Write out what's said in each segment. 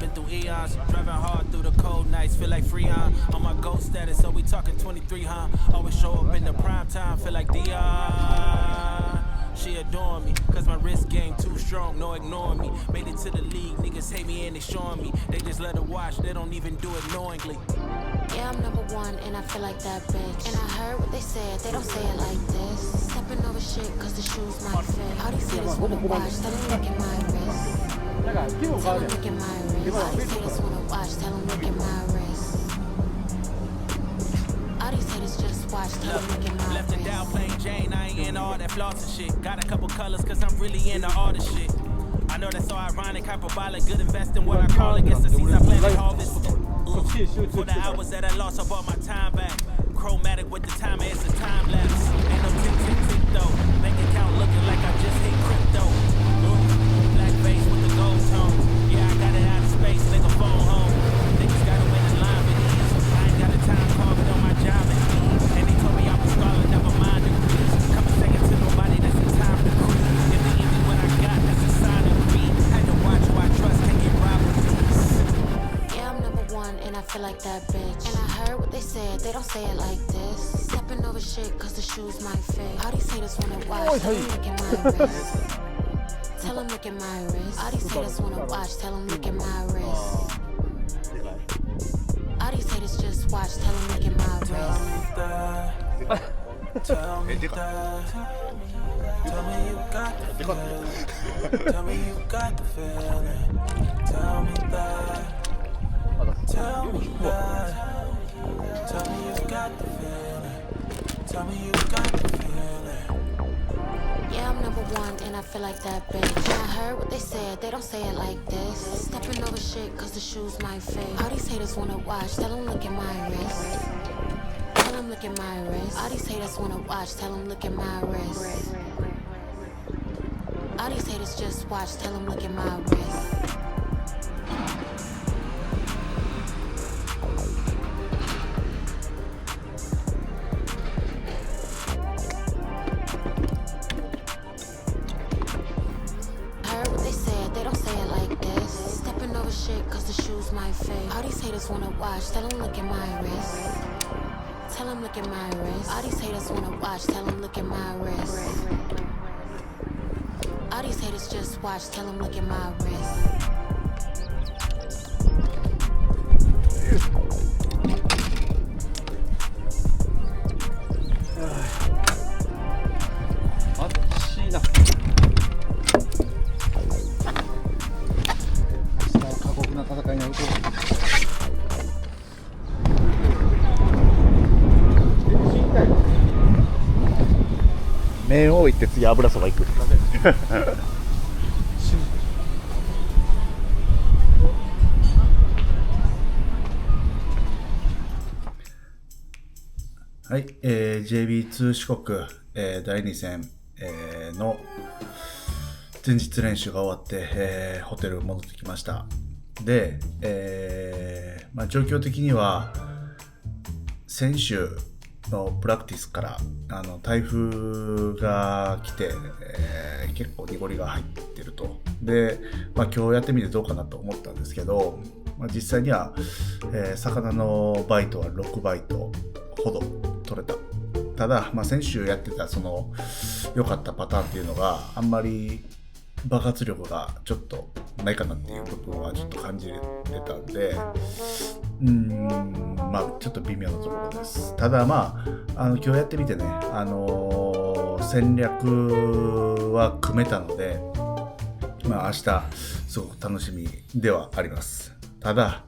been through eons. Driving hard through the cold nights, feel like Freon. On my gold status, so we talking 23, huh? Always show up in the prime time, feel like Dion. She adoring me, cause my wrist game too strong, no ignoring me. Made it to the league, niggas hate me and they showing me. They just let her watch, they don't even do it knowingly. Yeah, I'm number one and I feel like that bitch. And I heard what they said, they don't say it like this. Stepping over shit cause the shoes might fit. All these haters wanna watch, tell them look at my wrist. Tell them look at my wrist. All these haters wanna watch, tell them look at my wrist. All these haters just watch, tell them look at my wrist. Left it down plain Jane, I ain't into all that floss and shit. Got a couple colors cause I'm really into all this shit. I know that's so ironic, hyperbolic, good investing, what I call it. Guess the seeds I planted harvest. For the hours that I lost, I bought my time back. Chromatic with the timer, it's a time lapse. Ain't no tick, tick, tick, though. Bank account looking like I just hit crypto. Black face with the gold tone. Yeah, I got it out of space, nigga, phone home. Niggas gotta win the line with these. I ain't got a time card, but on my job at ease. And they told me I'm a scholar, never mind degrees. Coming second to nobody, that's the time to creep. If they give me what I got, that's a sign of greed. Had to watch who I trust, can't get robbed with these. Yeah, I'm number one and I feel like that bitch. And I heard what they said, they don't say it like this. Stepping over shit cause the shoes might fit. All these haters wanna watch, tell them look at my wrist. Tell them look at my wrist. All these haters wanna watch, tell them look at my wrist. All these haters just watch, tell them look at my wrist. Tell me that. Tell me you got the feeling. Tell me you got the feeling. Tell me that. Tell me that. Tell me you got the feeling. Tell me you got the feeling. Yeah, I'm number one and I feel like that bitch. And I heard what they said, they don't say it like this. Stepping over shit cause the shoes might fit. All these haters wanna watch, tell them look at my wrist. Tell them look at my wrist. All these haters wanna watch, tell them look at my wrist. All these haters just watch, tell them look at my wrist. Cause the shoes might fit. All these haters wanna watch, tell them look at my wrist. Tell them look at my wrist. All these haters wanna watch, tell them look at my wrist. All these haters just watch, tell them look at my wrist.麺を置いて次油そば行くはい、JB II四国、第2戦、の前日練習が終わって、ホテル戻ってきました。で、状況的には先週のプラクティスから台風が来て、結構濁りが入ってると。で、今日やってみてどうかなと思ったんですけど、実際には、魚のバイトは6バイトほど取れた。ただ、先週やってたその良かったパターンっていうのがあんまり爆発力がちょっとないかなっていう部分はちょっと感じてたんで、ちょっと微妙なところです。ただ今日やってみてね、戦略は組めたので、明日すごく楽しみではあります。ただ、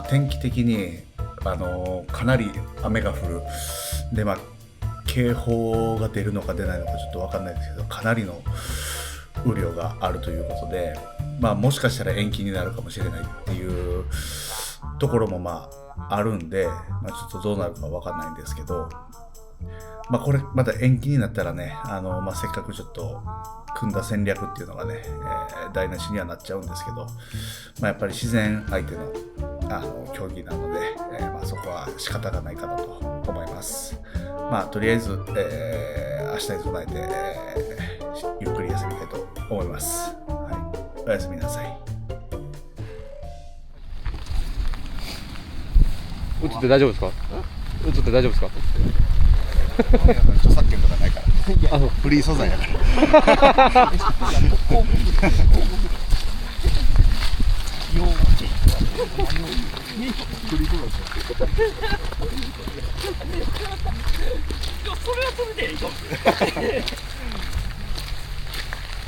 天気的にかなり雨が降るで、警報が出るのか出ないのかちょっと分かんないですけど、かなりの雨量があるということで、もしかしたら延期になるかもしれないっていうところもあるんで、ちょっとどうなるか分かんないんですけど、これまた延期になったらね、せっかくちょっと組んだ戦略っていうのがね、台無しにはなっちゃうんですけど、やっぱり自然相手の競技なので、そこは仕方がないかなと思います。とりあえず、明日に備えて、ゆっくり休みたいと思います。はい、おやすみなさい。って大丈夫ですか？映って大丈夫ですか？著作権とかないから。フリー素材やから。それはそれでいいかもしれない。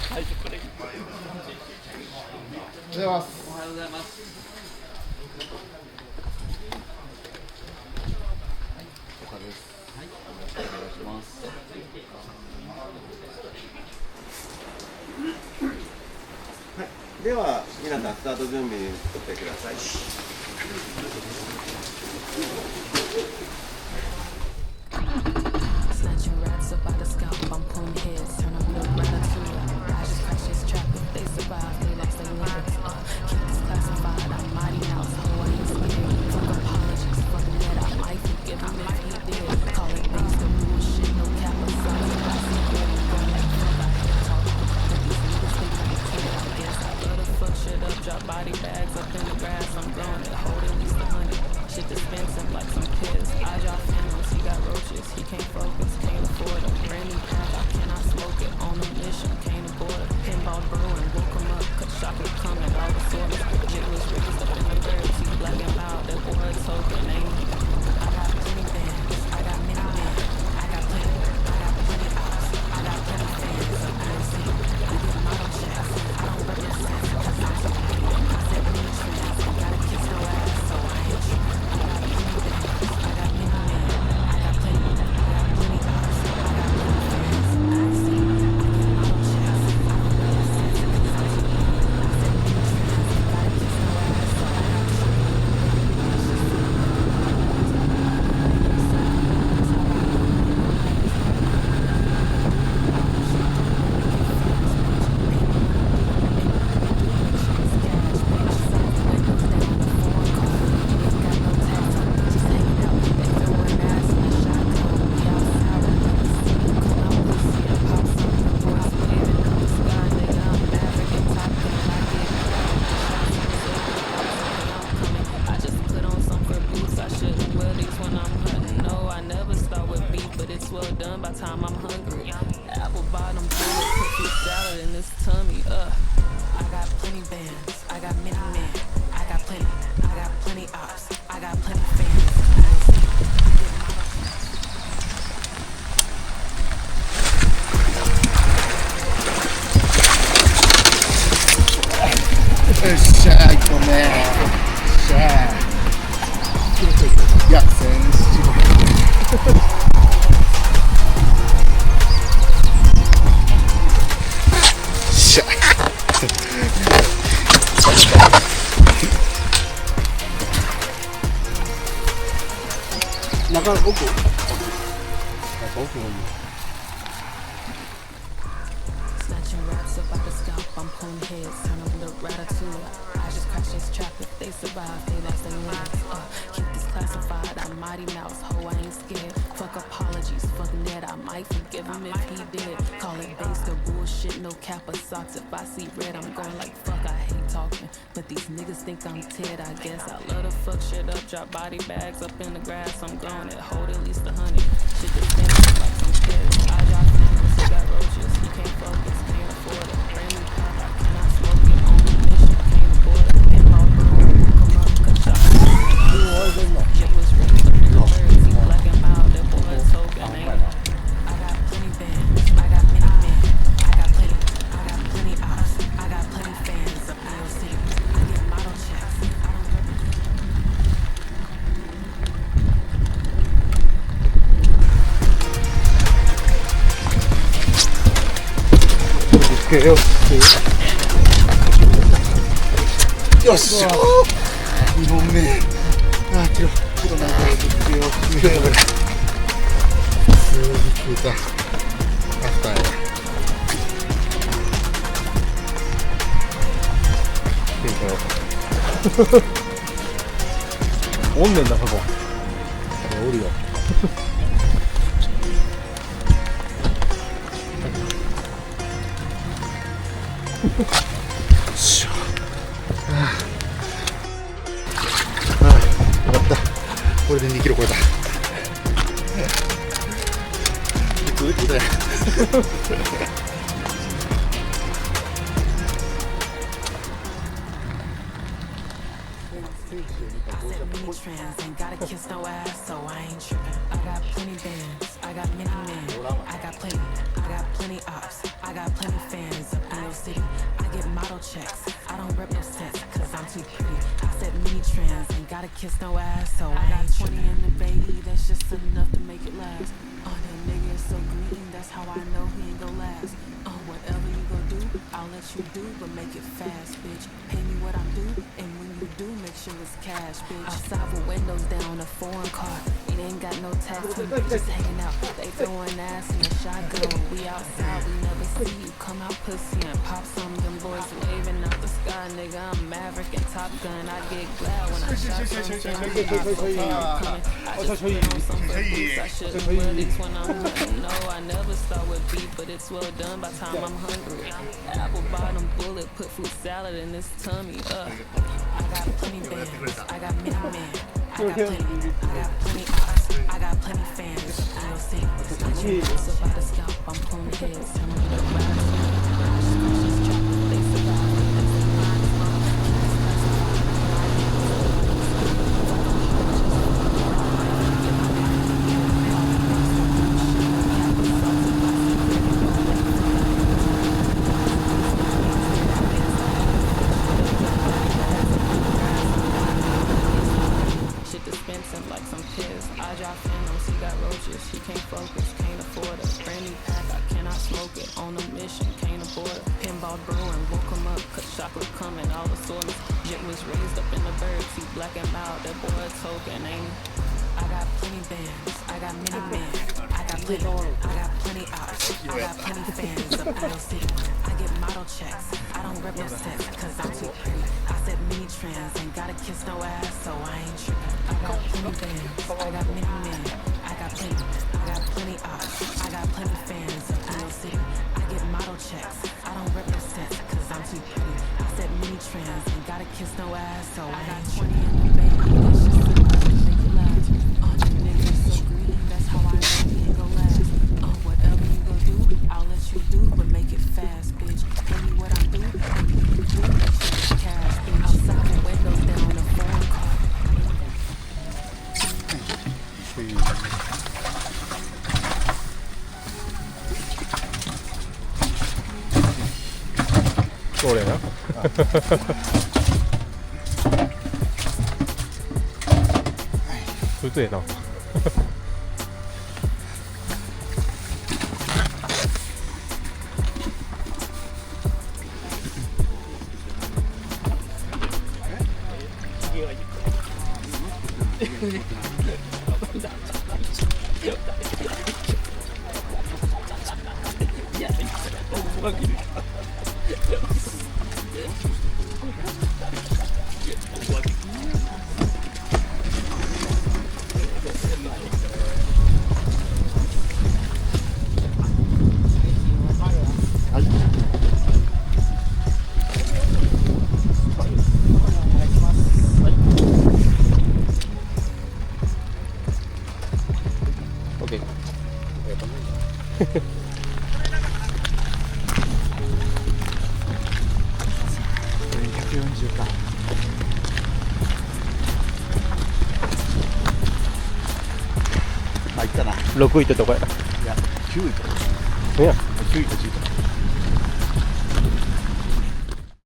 最初これ。おはようございます。おはようございます。岡です。はい、お願いします。はい、では皆さんスタート準備してください。Snatching rats up by the scalp, I'm pulling heads, turn up the ratatouille. I just crash this trap, if they survive, they lost their lives. Keep this classified, I'm mighty mouse, oh I ain't scared. Fuck apologies, fuck that, I might forgive him if he did. Call it base, the bullshit, no cap or size. I see red, I'm going like fuck, I hate talking. But these niggas think I'm a kid, I guess I love to fuck shit up, drop body bags up in the grass, I'm going to hold at least 100. Shit dispensing like some piss. I drop phantoms, he got roaches, he can't focus, can't afford a brand new pack, I cannot smoke it. On a mission, can't abort it. Pinball brewing, woke him up, cause shock was coming, all the sorts. Jit was ripped up in the birds, he black and loud, that boy is token, ain't he? I got plenty bands, I got many men, I got plenty ops, I got plenty fans, I ain't seen, I get model checks, I don't represent, cause I'm so big, I said many trends, I gotta kiss no ass, so I ain't true. I got plenty bands, I got many men, I got plenty ops, I got plenty fans, I ain't seen, I get model checks, I don't represent, cause I'm so big, I said many trends, I gotta kiss no ass, so I ain't true. I just put on some fur boots. I shouldn't wear these when I'm hunting. No, I never start with beef, but it's well done by the time I'm hungry. Apple bottom full of cookie salad in this tummy. I got plenty bands. I got many men. I got plenty ops. I got plenty fans. Shag for man. Shag. Yeah, Snatching raps up by the scalp, I'm pulling heads, turn up the ratatouille. I just crash this trap, if they survive, they lost their lives. Keep this classified, I'm mighty mouse, ho, I ain't scared. Fuck apologies, fuck that, I might forgive him if he did. Call it base, the bullshit, no cap or socks. If I see red, I'm going like fuck, I hate talking. But these niggas think I'm Ted, I guess. I love to fuck shit up, drop body bags up in the grass, I'm going to hold at least 100. Shit dispensing like some kids. I drop phantoms, he got roaches, he can't focus, can't afford it. Brand new pack, I cannot smoke it. On a mission, can't abort it. Pinball brewing, woke him up, cause shock was coming. Jit was ripped up in the birds, he black and mild, that boy is token, ain't he? I got plenty bands, I got many men, I got plenty ops, I got plenty fans up in your city. I get model checks, I don'tよっしゃー。2本目。キロなんかつけよう。数字ついた。アフターや。おんねんな、過去。おるよ。しょ。よかった。これ Trans ain't gotta kiss no ass, so I ain't trippin'. I got plenty bands, I got many men, I got plenty ops, I got plenty fans up in your city. I get model checks, I don't rep no sets, cause I'm too pretty. I said mini trans ain't gotta kiss no ass, so I got 20 in the baby, that's just enough to make it last. Oh, that nigga is so green, that's how I know he ain't gon' last. Oh, whatever you gon' do, I'll let you do, but make it fast, bitch. Pay me what I'm due, and when you do, make sure it's cash, bitch. Outside with windows down, a foreign car. It ain't got no tax when bitches hanging out. They throwing ass in a shotgun. We outside, we never see you come out pussy and pop some. Them boys waving out the sky, nigga. I'm Maverick and Top Gun. I get glad when I shot something. I just put on some boots. I shouldn't wear these when I'm hunting. No, I never start with beef, but it's well done by the time I'm hungry. Apple bottom bullet, put fruit salad in this tummy. I got plenty bands, I got many men, I got plenty ops, I got plenty fans. I don't see, I choose this about the scalp, I'm pulling heads, telling me to ride. They survive, that's the mind is mine. Like some kids, I drop phantoms, he got roaches, he can't focus, can't afford it. Brand new pack, I cannot smoke it. On a mission, can't afford it. Pinball brewing, woke him up, cut chocolate coming, all the soreness. Jit was raised up in the birds, he black and mild, that boy a token, ain't he? I got plenty bands, I got many men, I got plenty ops, I got plenty fans up in your city. I get model checks, I don't rep no sets, cause I'm too pretty. I said mini trans, ain't gotta kiss no ass, so I ain't trippin'. I got plenty bands, I got many men, I got plenty ops, I got plenty fans up in your city. I get model checks, I don't rep no sets, cause I'm too pretty. I said mini trans, ain't gotta kiss no ass, so I got 20 in the baby, that's just enough to make it last. Oh, the nigga is so green, that's how I know he ain't gon' last. Oh, whatever you gon' do, I'll let you do, but make it fast, bitch. Pay me what I do, and when you do, make sure it's cash, bitch. Outside with windows down, a foreign car.それなそれとええな140か。あ、行ったな。6位ってとこや。いや、9位か。いや、9位か10位か。